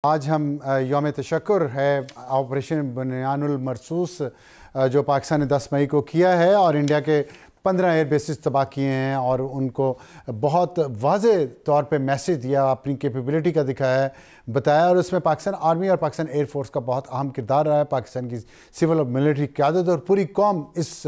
आज हम यौम तशक्कुर है ऑपरेशन बुनियानुल मरसूस जो पाकिस्तान ने 10 मई को किया है और इंडिया के 15 एयर बेसिस तबाह किए हैं और उनको बहुत वाज़े तौर पे मैसेज दिया, अपनी कैपेबिलिटी का दिखाया है, बताया। और उसमें पाकिस्तान आर्मी और पाकिस्तान एयरफोर्स का बहुत अहम किरदार रहा है। पाकिस्तान की सिविल और मिलिट्री क़यादत और पूरी कौम इस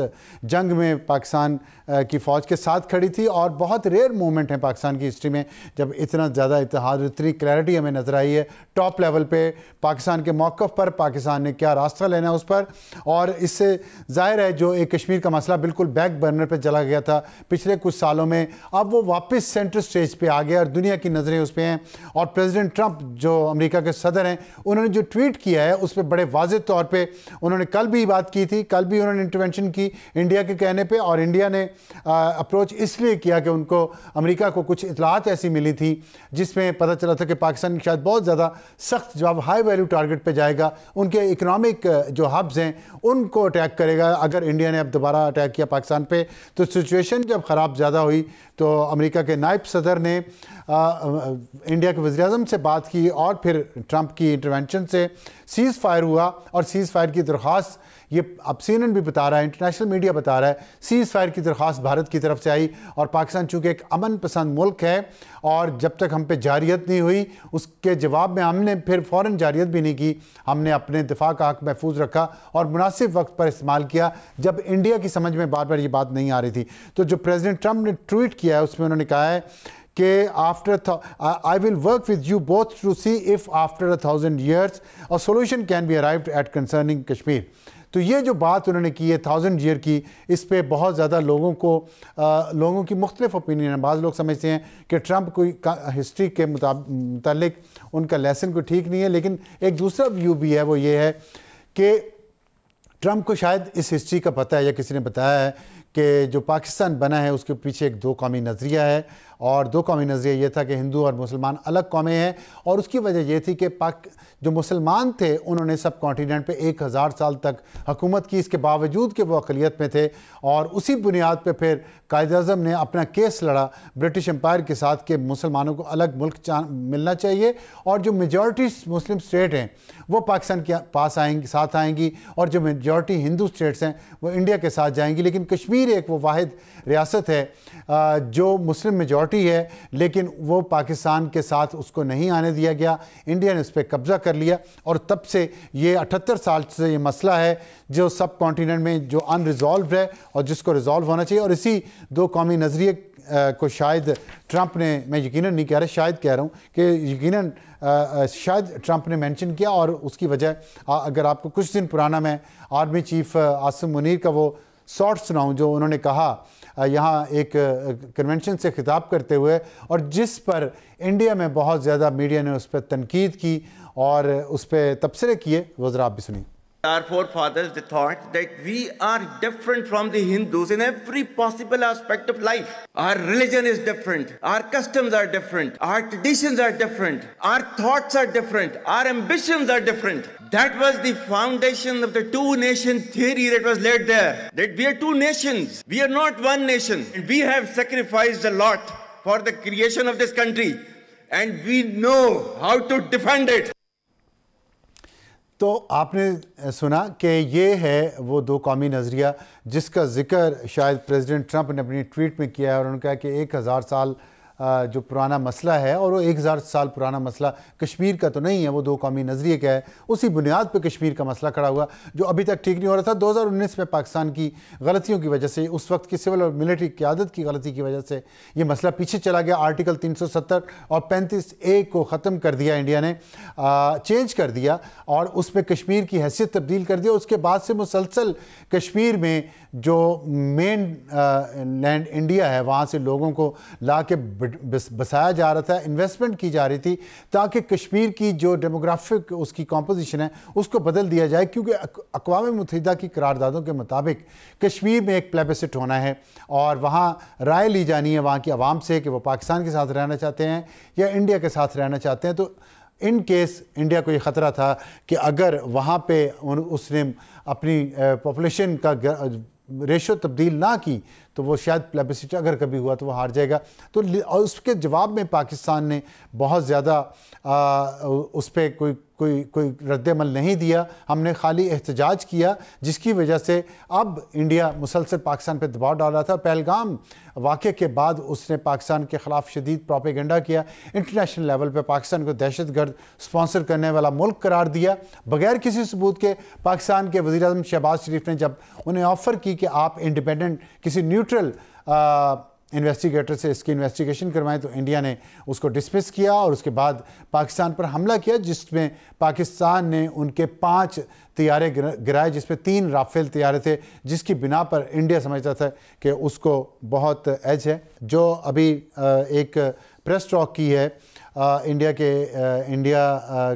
जंग में पाकिस्तान की फ़ौज के साथ खड़ी थी। और बहुत रेयर मोमेंट है पाकिस्तान की हिस्ट्री में जब इतना ज़्यादा इत्तेहाद, इतनी क्लैरिटी हमें नज़र आई है टॉप लेवल पे पाकिस्तान के मौक़िफ़ पर, पाकिस्तान ने क्या रास्ता लेना है उस पर। और इससे ज़ाहिर है जो एक कश्मीर का मसला बिल्कुल बैक बर्नर पे चला गया था पिछले कुछ सालों में, अब वो वापस सेंटर स्टेज पे आ गया और दुनिया की नज़रें उस पर हैं। और प्रेसिडेंट ट्रंप जो अमेरिका के सदर हैं, उन्होंने जो ट्वीट किया है उस पर बड़े वाज़े तौर पे उन्होंने कल भी बात की थी, कल भी उन्होंने इंटरवेंशन की इंडिया के कहने पे। और इंडिया ने अप्रोच इसलिए किया कि उनको अमेरिका को कुछ इतलात ऐसी मिली थी जिसमें पता चला था कि पाकिस्तान शायद बहुत ज़्यादा सख्त जवाब हाई वैल्यू टारगेट पे जाएगा, उनके इकनॉमिक जो हब्स हैं उनको अटैक करेगा अगर इंडिया ने अब दोबारा अटैक किया पाकिस्तान पे। तो सिचुएशन जब ख़राब ज़्यादा हुई तो अमेरिका के नायब सदर ने इंडिया के वज़ीर-ए-आज़म से बात की और फिर ट्रंप की इंटरवेंशन से सीज़ फायर हुआ। और सीज़ फायर की दरख्वास्त, ये अब CNN भी बता रहा है, इंटरनेशनल मीडिया बता रहा है, सीज़ फायर की दरख्वास्त भारत की तरफ से आई। और पाकिस्तान चूँकि एक अमन पसंद मुल्क है और जब तक हम पे जारियत नहीं हुई उसके जवाब में हमने फिर फ़ौरन जारियत भी नहीं की, हमने अपने दिफा का हक़ महफूज रखा और मुनासिब वक्त पर इस्तेमाल किया जब इंडिया की समझ में बार बार ये बात नहीं आ रही थी। तो जो प्रेसिडेंट ट्रंप ने ट्वीट किया है उसमें उन्होंने कहा है कि I will work with you both to see if after 1,000 years a solution can be arrived at concerning Kashmir। तो ये जो बात उन्होंने की है 1000 ईयर की, इस पे बहुत ज़्यादा लोगों की मुख्तलिफ ओपिनियन है। बाज़ लोग समझते हैं कि ट्रंप कोई हिस्ट्री के मुतालिक उनका लेसन कोई ठीक नहीं है, लेकिन एक दूसरा व्यू भी है, वो ये है कि ट्रंप को शायद इस हिस्ट्री का पता है या किसी ने बताया है कि जो पाकिस्तान बना है उसके पीछे एक दो कौमी नज़रिया है। और दो कौमी नज़रिया ये था कि हिंदू और मुसलमान अलग कौमें हैं और उसकी वजह ये थी कि जो मुसलमान थे उन्होंने सब कॉन्टिनेंट पे 1000 साल तक हुकूमत की, इसके बावजूद कि वो अक़लियत में थे। और उसी बुनियाद पे फिर कायद-ए-आज़म ने अपना केस लड़ा ब्रिटिश एम्पायर के साथ कि मुसलमानों को अलग मुल्क मिलना चाहिए और जो मेजॉरिटी मुस्लिम स्टेट हैं वो पाकिस्तान के पास साथ आएंगी और जो मेजॉरिटी हिंदू स्टेट्स हैं वो इंडिया के साथ जाएंगी। लेकिन कश्मीर एक वो वाहिद रियासत है जो मुस्लिम मेजॉरिटी है, लेकिन वो पाकिस्तान के साथ उसको नहीं आने दिया गया, इंडिया ने उस पर कब्ज़ा कर लिया। और तब से ये 78 साल से ये मसला है जो सब कॉन्टिनेंट में जो अनरिजॉल्व है और जिसको रिजॉल्व होना चाहिए। और इसी दो कौमी नज़रिए को शायद ट्रंप ने, मैं यकीनन नहीं कह रहा, शायद कह रहा हूँ कि यकीनन शायद ट्रंप ने मेंशन किया। और उसकी वजह अगर आपको कुछ दिन पुराना मैं आर्मी चीफ आसिम मुनीर का वो शॉर्ट सुनाऊँ जो उन्होंने कहा यहाँ एक कन्वेंशन से खिताब करते हुए, और जिस पर इंडिया में बहुत ज़्यादा मीडिया ने उस पर तनकीद की और उस पर तबसरे किए, वो ज़रा आप भी सुनिए। Our forefathers, they thought that we are different from the Hindus in every possible aspect of life. Our religion is different, our customs are different, our traditions are different, our thoughts are different, our ambitions are different. That was the foundation of the two-nation theory that was laid there. That we are two nations, we are not one nation. And we have sacrificed a lot for the creation of this country, and we know how to defend it. तो आपने सुना कि ये है वो दो कौमी नज़रिया जिसका ज़िक्र शायद प्रेसिडेंट ट्रंप ने अपनी ट्वीट में किया है। और उन्होंने कहा कि 1000 साल जो पुराना मसला है, और वो 1000 साल पुराना मसला कश्मीर का तो नहीं है, वो दो कौमी नज़रिए का है। उसी बुनियाद पे कश्मीर का मसला खड़ा हुआ जो अभी तक ठीक नहीं हो रहा था। 2019 में पाकिस्तान की गलतियों की वजह से, उस वक्त की सिविल और मिलिट्री क़यादत की गलती की वजह से ये मसला पीछे चला गया। आर्टिकल 370 और 35A को ख़त्म कर दिया इंडिया ने, चेंज कर दिया और उस पर कश्मीर की हैसियत तब्दील कर दिया। उसके बाद से मुसलसल कश्मीर में जो मेन लैंड इंडिया है वहाँ से लोगों को ला के बसाया जा रहा था, इन्वेस्टमेंट की जा रही थी ताकि कश्मीर की जो डेमोग्राफिक उसकी कॉम्पोजिशन है उसको बदल दिया जाए। क्योंकि अक़वाम मुत्तहिदा की करारदादों के मुताबिक कश्मीर में एक प्लेबिसिट होना है और वहाँ राय ली जानी है वहाँ की आवाम से कि वो पाकिस्तान के साथ रहना चाहते हैं या इंडिया के साथ रहना चाहते हैं। तो इन केस इंडिया को ये ख़तरा था कि अगर वहाँ पे उसने अपनी पॉपुलेशन का रेशो तब्दील ना की तो वो शायद प्लेबिसिट अगर कभी हुआ तो वो हार जाएगा। तो और उसके जवाब में पाकिस्तान ने बहुत ज़्यादा उस पर कोई रद्द-ए-अमल नहीं दिया। हमने खाली एहतजाज किया, जिसकी वजह से अब इंडिया मुसलसल पाकिस्तान पर दबाव डाल रहा था। पहलगाम वाक़े के बाद उसने पाकिस्तान के ख़िलाफ़ शदीद प्रोपेगेंडा किया, इंटरनेशनल लेवल पे पाकिस्तान को दहशतगर्द स्पॉन्सर करने वाला मुल्क करार दिया बगैर किसी सबूत के। पाकिस्तान के वज़ीर-ए-आज़म शहबाज शरीफ ने जब उन्हें ऑफ़र की कि आप इंडिपेंडेंट किसी न्यूट्रल इन्वेस्टिगेटर से इसकी इन्वेस्टिगेशन करवाएं, तो इंडिया ने उसको डिसमिस किया और उसके बाद पाकिस्तान पर हमला किया, जिसमें पाकिस्तान ने उनके 5 तैयारे गिराए, जिसमें 3 राफेल तैयारे थे, जिसकी बिना पर इंडिया समझता था कि उसको बहुत एज है। जो अभी एक प्रेस टॉक की है इंडिया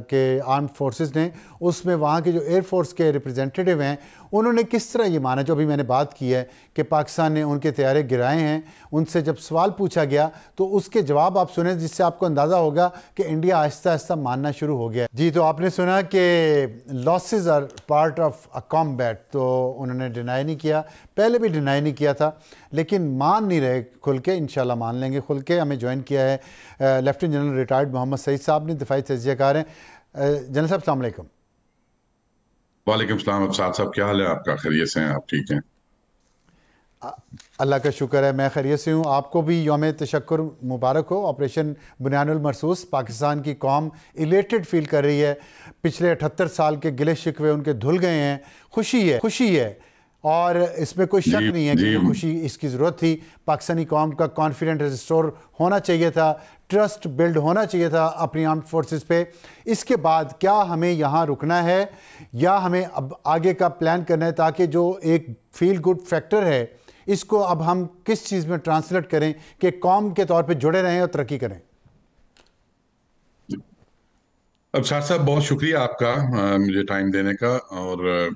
के आर्म्ड फोर्सेस ने, उसमें वहाँ के जो एयरफोर्स के रिप्रेजेंटेटिव हैं उन्होंने किस तरह ये माना, जो अभी मैंने बात की है कि पाकिस्तान ने उनके तैयारे गिराए हैं, उनसे जब सवाल पूछा गया तो उसके जवाब आप सुने, जिससे आपको अंदाज़ा होगा कि इंडिया आहिस्ता आहिस्ता मानना शुरू हो गया। जी, तो आपने सुना कि losses are part of a combat, तो उन्होंने डिनाई नहीं किया, पहले भी डिनाई नहीं किया था, लेकिन मान नहीं रहे खुल के। इंशाल्लाह मान लेंगे खुल के। हमें ज्वाइन किया है lieutenant general retired Mohammad Saeed साहब ने, दिफाई तजियाकार हैं। जनरल साहब अस्सलाम वालेकुम। वालेकुम सलाम। अफसार साहब, क्या हाल है आपका? खैरियत से हैं आप? ठीक हैं? अल्लाह का शुक्र है, मैं खैरियत से हूँ। आपको भी यौम तशक्कुर मुबारक हो। ऑपरेशन बुनियानुल मरसूस, पाकिस्तान की कौम इलेटेड फील कर रही है। पिछले 78 साल के गिले शिकवे उनके धुल गए हैं। खुशी है और इसमें कोई शक नहीं है कि ये खुशी इसकी ज़रूरत थी। पाकिस्तानी कौम का कॉन्फिडेंस रिस्टोर होना चाहिए था, ट्रस्ट बिल्ड होना चाहिए था अपनी आर्म्ड फोर्सेस पे। इसके बाद क्या हमें यहाँ रुकना है या हमें अब आगे का प्लान करना है, ताकि जो एक फील गुड फैक्टर है इसको अब हम किस चीज़ में ट्रांसलेट करें कि कौम के तौर पे जुड़े रहें और तरक्की करें? अफसार साहब, बहुत शुक्रिया आपका मुझे टाइम देने का, और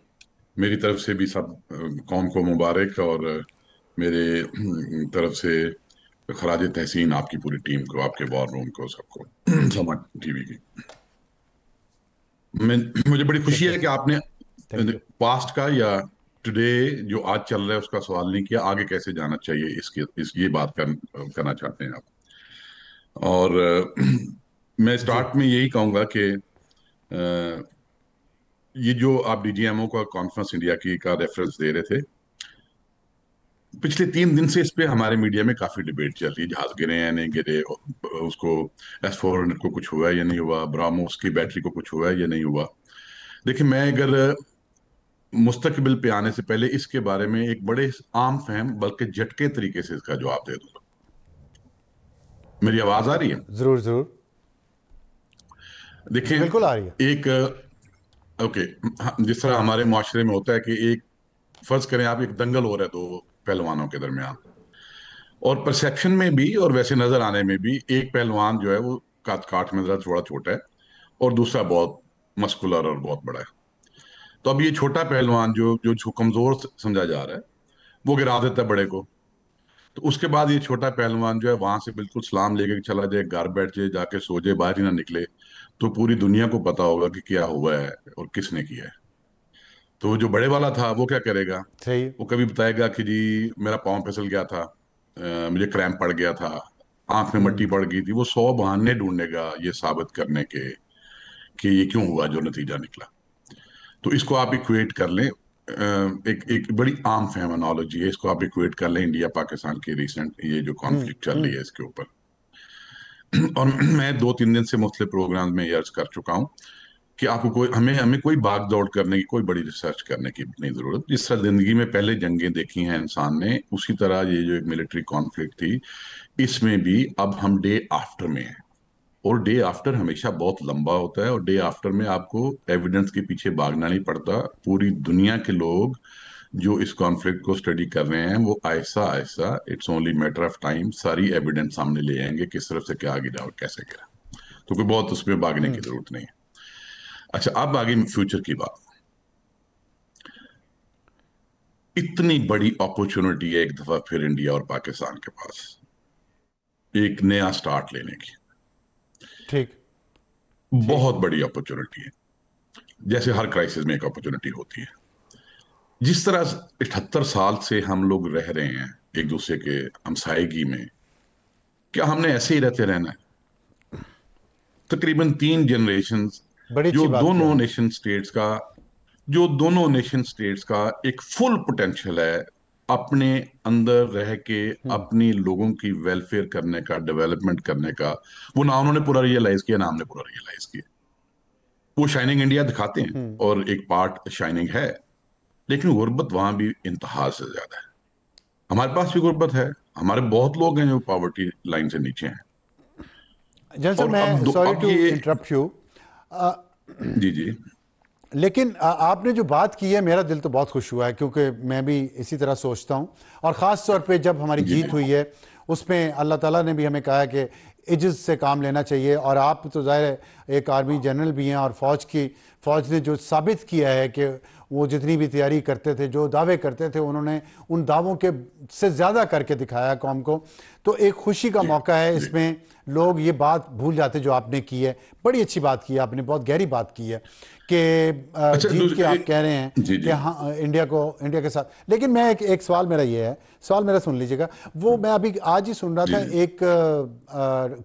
मेरी तरफ से भी सब कौम को मुबारक, और मेरे तरफ से खराज तहसीन आपकी पूरी टीम को, आपके वॉर रूम को, सबको, समाज टीवी की। मुझे बड़ी खुशी है कि आपने पास्ट का या टुडे जो आज चल रहा है उसका सवाल नहीं किया। आगे कैसे जाना चाहिए ये बात करना चाहते हैं आप। और मैं स्टार्ट में यही कहूँगा कि ये जो आप डीजीएमओ का कॉन्फ्रेंस इंडिया की का रेफरेंस दे रहे थे, पिछले 3 दिन से इस पे हमारे मीडिया में काफी डिबेट चल रही है। जहाज गिरे हैं नहीं गिरे, उसको S-400 को कुछ हुआ है या नहीं हुआ, ब्राह्मोस की बैटरी को कुछ हुआ है या नहीं हुआ। देखिए, मैं अगर मुस्तकबिल पे आने से पहले इसके बारे में एक बड़े आम फहम बल्कि झटके तरीके से इसका जवाब दे दूंगा। मेरी आवाज आ रही है? जरूर देखिए, बिल्कुल आ रही है। ओके, जिस तरह हमारे माशरे में होता है कि एक फर्ज करें आप, एक दंगल हो रहा है 2 पहलवानों के दरमियान, और परसेप्शन में भी और वैसे नजर आने में भी एक पहलवान जो है वो काठ में जरा थोड़ा छोटा है और दूसरा बहुत मस्कुलर और बहुत बड़ा है। तो अब ये छोटा पहलवान जो कमजोर समझा जा रहा है वो गिरा देता है बड़े को। तो उसके बाद ये छोटा पहलवान जो है वहां से बिल्कुल सलाम लेके चला जाए, घर बैठ जाए, जाके सो जाए, बाहर ही ना निकले, तो पूरी दुनिया को पता होगा कि क्या हुआ है और किसने किया है। तो जो बड़े वाला था वो क्या करेगा? सही। वो कभी बताएगा कि जी मेरा पाँव फिसल गया था, मुझे क्रैम्प पड़ गया था, आंख में मट्टी पड़ गई थी। वो 100 बहाने ढूंढेगा ये साबित करने के कि ये क्यों हुआ जो नतीजा निकला। तो इसको आप इक्वेट कर लें, एक बड़ी आम फहम एनालॉजी है, इसको आप इक्वेट कर लें इंडिया पाकिस्तान की रिसेंट ये जो कॉन्फ्लिक्ट चल रही है इसके ऊपर। और मैं 2-3 दिन से मुख्तलिफ प्रोग्राम में अर्ज कर चुका हूँ कि आपको हमें कोई भाग दौड़ करने की, कोई बड़ी रिसर्च करने की नहीं जरूरत। जिस तरह जिंदगी में पहले जंगें देखी हैं इंसान ने, उसी तरह ये जो एक मिलिट्री कॉन्फ्लिक्ट थी, इसमें भी अब हम डे आफ्टर में हैं, और डे आफ्टर हमेशा बहुत लंबा होता है, और डे आफ्टर में आपको एविडेंस के पीछे भागना नहीं पड़ता। पूरी दुनिया के लोग जो इस कॉन्फ्लिक्ट को स्टडी कर रहे हैं वो Aahista Aahista, it's only matter of time, सारी एविडेंस सामने ले आएंगे किस तरफ से क्या गिरा और कैसे गिरा। तो कोई बहुत उसमें भागने की जरूरत नहीं है। अच्छा, अब आगे फ्यूचर की बात। इतनी बड़ी अपॉर्चुनिटी है एक दफा फिर इंडिया और पाकिस्तान के पास एक नया स्टार्ट लेने की। ठीक। बहुत बड़ी अपॉर्चुनिटी है, जैसे हर क्राइसिस में एक अपॉर्चुनिटी होती है। जिस तरह 78 साल से हम लोग रह रहे हैं एक दूसरे के हमसायगी में, क्या हमने ऐसे ही रहते रहना है? तकरीबन 3 जनरेशन बड़ी जो अच्छी बात की दोनों आपने। नेशन स्टेट्स का जो दोनों नेशन स्टेट्स का एक फुल पोटेंशियल है अपने अंदर रह के अपनी लोगों की वेलफेयर करने का, डेवलपमेंट करने का, वो ना उन्होंने पूरा रियलाइज किया, ना हमने पूरा रियलाइज किया। वो शाइनिंग इंडिया दिखाते हैं और एक पार्ट शाइनिंग है, लेकिन गुर्बत वहां भी इंतहा से ज्यादा है। हमारे पास भी गुर्बत है, हमारे बहुत लोग हैं जो पॉवर्टी लाइन से नीचे हैं। जनरल साहब, और मैं सॉरी अब टू ये, इंटरप्ट यू, जी जी लेकिन आपने जो बात की है मेरा दिल तो बहुत खुश हुआ है, क्योंकि मैं भी इसी तरह सोचता हूँ। और ख़ास तौर पे जब हमारी जी जीत हुई है उसमें अल्लाह ताला ने भी हमें कहा है कि इज्जत से काम लेना चाहिए। और आप तो ज़ाहिर है एक आर्मी जनरल भी हैं, और फ़ौज ने जो साबित किया है कि वो जितनी भी तैयारी करते थे, जो दावे करते थे, उन्होंने उन दावों के से ज़्यादा करके दिखाया कौम को। तो एक खुशी का जी मौका है जी। इसमें। लोग ये बात भूल जाते जो आपने की है। बड़ी अच्छी बात की है आपने, बहुत गहरी बात की है कि अच्छा, जीत के आप कह रहे हैं जी कि जी हाँ इंडिया के साथ। लेकिन मैं एक सवाल मेरा ये है, सवाल मेरा सुन लीजिएगा। वो मैं अभी आज ही सुन रहा जी था, जी। एक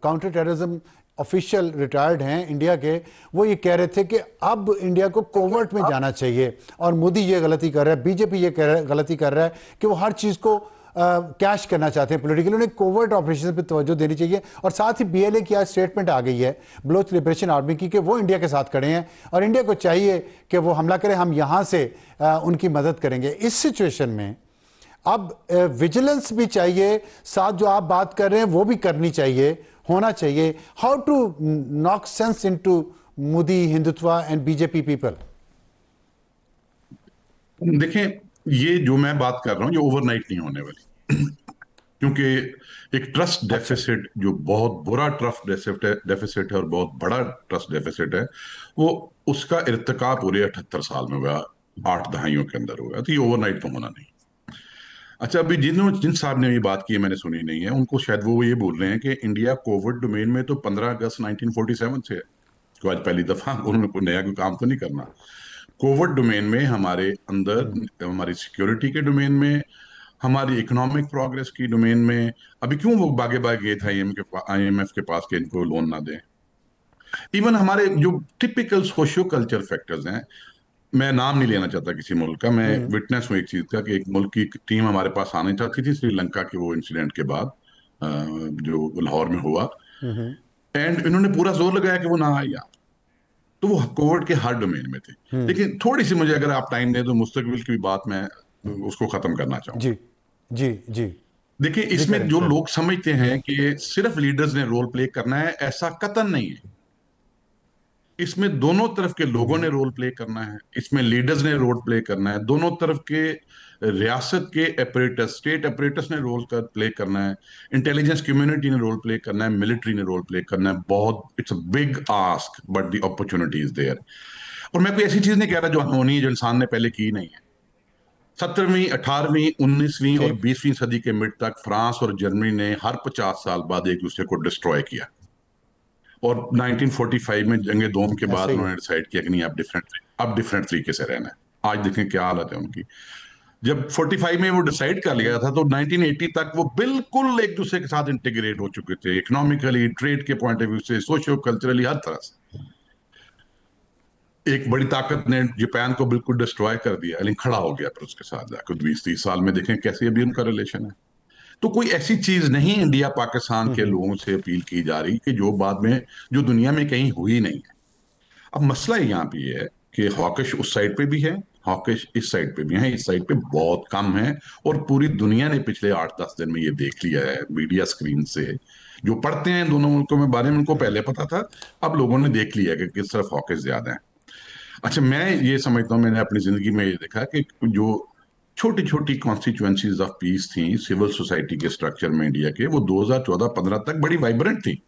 काउंटर टेररिज्म ऑफिशियल रिटायर्ड हैं इंडिया के, वो ये कह रहे थे कि अब इंडिया को कोवर्ट में जाना चाहिए। और मोदी ये गलती कर रहा है, बीजेपी ये गलती कर रहा है कि वो हर चीज़ को कैश करना चाहते हैं पोलिटिकली। उन्हें कोवर्ट ऑपरेशन पे तवज्जो देनी चाहिए। और साथ ही बीएलए की आज स्टेटमेंट आ गई है बलोच लिबरेशन आर्मी की, कि वो इंडिया के साथ खड़े हैं और इंडिया को चाहिए कि वो हमला करे, हम यहाँ से उनकी मदद करेंगे। इस सिचुएशन में अब विजिलेंस भी चाहिए, साथ जो आप बात कर रहे हैं वो भी करनी चाहिए, होना चाहिए। How to knock sense into Modi Hindutva and BJP people? देखें, ये जो मैं बात कर रहा हूँ ये ओवरनाइट नहीं होने वाली। क्योंकि एक ट्रस्ट अच्छा। डेफिसिट, जो बहुत बुरा ट्रस्ट डेफिसिट है और बहुत बड़ा ट्रस्ट डेफिसिट है, वो उसका इर्तिका पूरे 78 साल में हुआ, 8 दहाइयों के अंदर हुआ। तो ये ओवरनाइट तो होना नहीं। अच्छा, अभी जिन साहब ने ये बात की है मैंने सुनी नहीं है, उनको शायद वो ये बोल रहे हैं कि इंडिया कोविड डोमेन में तो 15 अगस्त 1947 से है। तो आज पहली दफा उन्होंने कोई नया कोई काम तो नहीं करना। कोविड डोमेन में हमारे अंदर, हमारी सिक्योरिटी के डोमेन में, हमारी इकोनॉमिक प्रोग्रेस की डोमेन में, अभी क्यों वो बागे बागे गए थे आईएमएफ के पास कि इनको लोन ना दें। इवन हमारे जो टिपिकल सोशियो कल्चर फैक्टर्स हैं, मैं नाम नहीं लेना चाहता किसी मुल्क का, मैं विटनेस हूँ एक चीज का कि एक मुल्क की टीम हमारे पास आनी चाहती थी श्रीलंका के वो इंसिडेंट के बाद, जो लाहौर में हुआ, एंड इन्होंने पूरा जोर लगाया कि वो ना आए यहाँ। तो वो कोविड के हर डोमेन में थे। लेकिन थोड़ी सी मुझे अगर आप टाइम दें तो मुस्तकबिल की भी बात मैं उसको खत्म करना जी चाहूंगा। जी जी देखिए, जी, इसमें करें जो करें। लोग समझते हैं कि सिर्फ लीडर्स ने रोल प्ले करना है, ऐसा कतई नहीं है। इसमें दोनों तरफ के लोगों ने रोल प्ले करना है, इसमें लीडर्स ने रोल प्ले करना है, दोनों तरफ के रियासत के अपरेटस, स्टेट अपरेटस ने प्ले करना है, इंटेलिजेंस कम्युनिटी ने रोल प्ले करना है, मिलिट्री ने रोल प्ले करना है। बहुत, it's a big ask but the opportunity is there. और मैं कोई ऐसी चीज नहीं कह रहा जो होनी है, जो इंसान ने पहले की नहीं है। 17वीं, 18वीं, 19वीं और ठीक। 20वीं सदी के मिड तक फ्रांस और जर्मनी ने हर 50 साल बाद एक दूसरे को डिस्ट्रॉय किया। और 1945 में जंगे दोम के बाद ऐसा ही है। उन्होंने डिसाइड किया कि नहीं, अब डिफरेंट तरीके से रहना है। आज देखें क्या हालत है उनकी। जब 45 में वो डिसाइड कर लिया था तो 1980 तक वो बिल्कुल एक दूसरे के साथ इंटीग्रेट हो चुके थे, इकोनॉमिकली, ट्रेड के पॉइंट ऑफ व्यू से, सोशियो कल्चरली, हर तरह से। एक बड़ी ताकत ने जापान को बिल्कुल डिस्ट्रॉय कर दिया, लेकिन खड़ा हो गया फिर उसके साथ जाकर 20-30 साल में। देखें कैसे अभी उनका रिलेशन है। तो कोई ऐसी चीज नहीं इंडिया पाकिस्तान के लोगों से अपील की जा रही कि जो बाद में, जो दुनिया में कहीं हुई नहीं है। अब मसला यहाँ पे ये है कि हॉकिश उस साइड पे भी है, हॉकिश इस साइड पे भी है, इस साइड पे बहुत कम है। और पूरी दुनिया ने पिछले 8-10 दिन में ये देख लिया है मीडिया स्क्रीन से। जो पढ़ते हैं दोनों मुल्कों में बारे में, उनको पहले पता था, अब लोगों ने देख लिया कि किस तरफ हॉकिश ज्यादा है। अच्छा, मैं ये समझता हूँ, मैंने अपनी जिंदगी में ये देखा कि जो छोटी छोटी कॉन्स्टिट्यूएंसीज ऑफ पीस थी सिविल सोसाइटी के स्ट्रक्चर में इंडिया के, वो 2014-15 तक बड़ी वाइब्रेंट थी।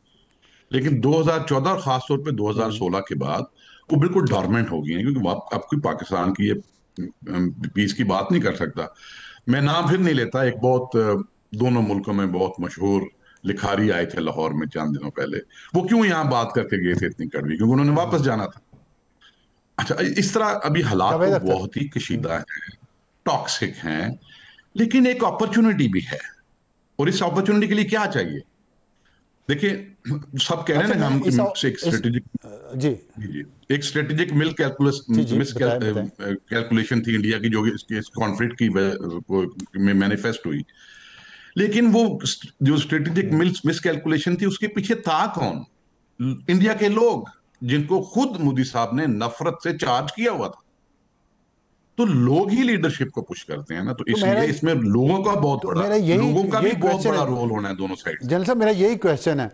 लेकिन 2014 और खासतौर पे 2016 के बाद वो बिल्कुल डॉर्मेंट हो गई हैं, क्योंकि अब कोई पाकिस्तान की ये पीस की बात नहीं कर सकता। मैं नाम फिर नहीं लेता, एक बहुत दोनों मुल्कों में बहुत मशहूर लिखारी आए थे लाहौर में चंद दिनों पहले। वो क्यों यहाँ बात करके गए थे इतनी कड़वी? क्योंकि उन्होंने वापस जाना था। अच्छा, इस तरह अभी हालात तो जावेद अख्तर। बहुत ही कशीदा है। टॉक्सिक हैं, लेकिन एक अपॉर्चुनिटी भी है। और इस अपॉर्चुनिटी के लिए क्या चाहिए? देखिए, सब कह रहे अच्छा, हैं ना मैं हम एक इस स्ट्रेटेजिक, जी जी जी, एक स्ट्रेटेजिक मिल कैलकुलस जी जी मिस बताएं बताएं। कैलकुलेशन थी इंडिया की, जो इस कॉन्फ्लिक्ट की में मैनिफेस्ट हुई। लेकिन वो जो स्ट्रेटेजिक मिस कैलकुलेशन थी, उसके पीछे था कौन? इंडिया के लोग, जिनको खुद मोदी साहब ने नफरत से चार्ज किया हुआ था। तो लोग ही लीडरशिप को पुश करते हैं ना, तो तो मेरा इसलिए इसमें लोगों का बहुत तो बड़ा, मेरा यही लोगों का भी यही बहुत क्वेश्चन बड़ा है रोल होना है दोनों साइड से। जनरल साहब, मेरा यही क्वेश्चन है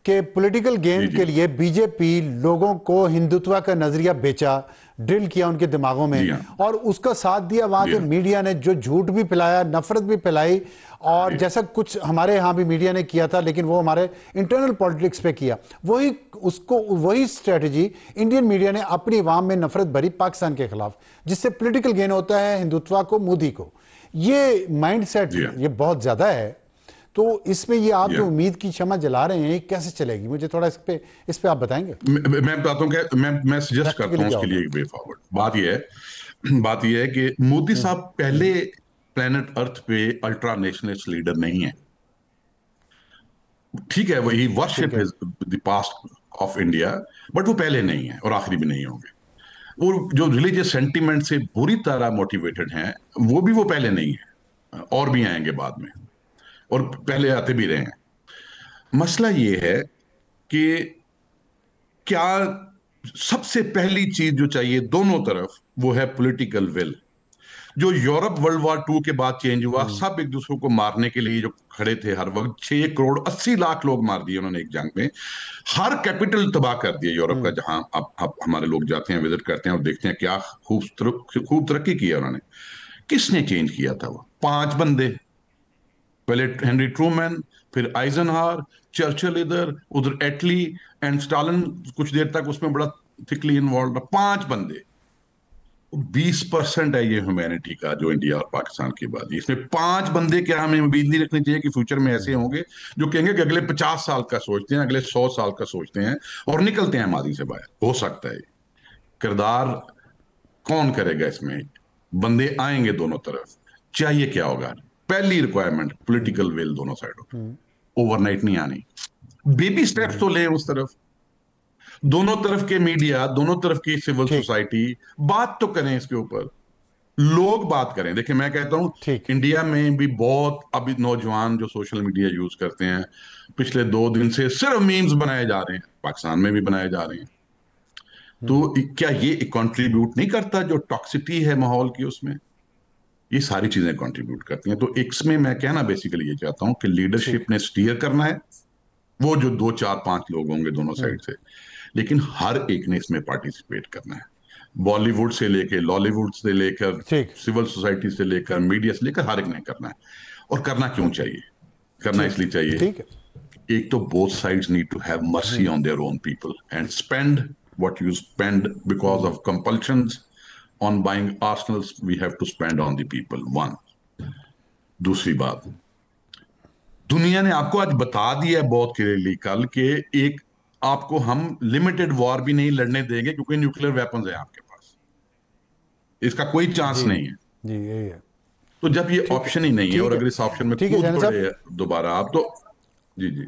कि पॉलिटिकल जी गेन जी के लिए बीजेपी लोगों को हिंदुत्व का नजरिया बेचा, ड्रिल किया उनके दिमागों में, जी हाँ और उसका साथ दिया वहां जी के हाँ मीडिया ने, जो झूठ भी फैलाया, नफरत भी फैलाई, और जी जैसा कुछ हमारे यहाँ भी मीडिया ने किया था, लेकिन वो हमारे इंटरनल पॉलिटिक्स पे किया, वही स्ट्रेटजी इंडियन मीडिया ने अपनी अवाम में नफरत भरी पाकिस्तान के खिलाफ, जिससे पॉलिटिकल गेन होता है हिंदुत्व को, मोदी को। ये माइंड सेट जी हाँ ये बहुत ज्यादा है। तो इसमें ये आप जी जो हाँ। उम्मीद की शमा जला रहे हैं, ये कैसे चलेगी? मुझे थोड़ा इस पे आप बताएंगे, मैं बताता हूँ कि मैं सजेस्ट करता प्रैक्टिकली हूँ क्या उसके लिए होगा? एक वे फॉरवर्ड। बात यह है कि मोदी साहब पहले प्लेनेट अर्थ पे अल्ट्रा नेशनलिस्ट लीडर नहीं है। ठीक है, वही ठीक वर्शिप है। His the past of India, but वो पहले नहीं है और आखिरी भी नहीं होंगे। वो जो रिलीजियस सेंटिमेंट से बुरी तरह मोटिवेटेड हैं, वो पहले नहीं है, और भी आएंगे बाद में, और पहले आते भी रहे हैं। मसला ये है कि क्या सबसे पहली चीज जो चाहिए दोनों तरफ, वो है पॉलिटिकल विल। जो यूरोप वर्ल्ड वॉर 2 के बाद चेंज हुआ, सब एक दूसरे को मारने के लिए जो खड़े थे हर वक्त, 6 करोड़ 80 लाख लोग मार दिए उन्होंने एक जंग में। हर कैपिटल तबाह कर दिया यूरोप का, जहां अब हमारे लोग जाते हैं, विजिट करते हैं और देखते हैं क्या खूब तरक्की की है उन्होंने। किसने चेंज किया था? वो 5 बंदे। पहले हेनरी ट्रूमैन, फिर आइजनहावर, चर्चिल इधर उधर, एटली एंड स्टालिन कुछ देर तक उसमें बड़ा थिकली इन्वॉल्व रहा। 5 बंदे। 20% है ये ह्यूमैनिटी का जो इंडिया और पाकिस्तान की बात है। इसमें 5 बंदे, क्या हमें उम्मीद नहीं रखनी चाहिए कि फ्यूचर में ऐसे होंगे जो कहेंगे कि अगले 50 साल का सोचते हैं, अगले 100 साल का सोचते हैं, और निकलते हैं मादी से बाहर? हो सकता है। किरदार कौन करेगा इसमें? बंदे आएंगे दोनों तरफ। चाहिए क्या होगा? पहली रिक्वायरमेंट पॉलिटिकल विल दोनों साइडों पे, ओवरनाइट नहीं आनी। बेबी स्टेप्स तो लें उस तरफ। दोनों तरफ के मीडिया, दोनों तरफ की सिविल ठीक सोसाइटी बात तो करें इसके ऊपर। लोग बात करें। देखिए, मैं कहता हूं ठीक। इंडिया में भी बहुत अभी नौजवान जो सोशल मीडिया यूज करते हैं, पिछले 2 दिन से सिर्फ मीम्स बनाए जा रहे हैं, पाकिस्तान में भी बनाए जा रहे हैं। तो क्या ये कंट्रीब्यूट नहीं करता? जो टॉक्सिटी है माहौल की, उसमें ये सारी चीजें कंट्रीब्यूट करती हैं। तो इसमें मैं कहना बेसिकली ये चाहता हूं कि ठीक। लीडरशिप ने स्टीयर करना है, वो जो 2 4 5 लोग होंगे दोनों साइड से, लेकिन हर एक ने इसमें पार्टिसिपेट करना है। बॉलीवुड से लेकर, लॉलीवुड से लेकर, ठीक। सिविल सोसाइटी से लेकर, मीडिया से लेकर, हर एक ने करना है। और करना क्यों चाहिए? करना ठीक। इसलिए चाहिए, ठीक है। एक तो both sides need to have mercy on their own people and spend what you spend because of compulsions on buying arsenals, we have to spend on the people. One. दूसरी बात, दुनिया ने आपको आज बता दिया है बहुत क्लियरली कल के, एक आपको हम लिमिटेड वॉर भी नहीं लड़ने देंगे क्योंकि न्यूक्लियर वेपन्स है आपके पास, इसका कोई चांस जी नहीं है। जी यही है। तो जब ये ठीक है। ऑप्शन ही नहीं है, ठीक और है। अगर इस ऑप्शन में ठीक है कूद जनरल पड़े साहब। दोबारा आप, तो जी जी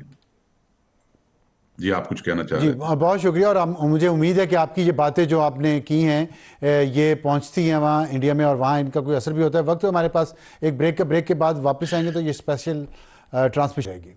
जी, आप कुछ कहना चाह जी रहे थे? बहुत शुक्रिया, और मुझे उम्मीद है कि आपकी ये बातें जो आपने की हैं ये पहुंचती हैं वहाँ इंडिया में, और वहाँ इनका कोई असर भी होता है। वक्त तो हमारे पास एक ब्रेक के बाद वापस आएंगे तो ये स्पेशल ट्रांसमिशन रहेगी।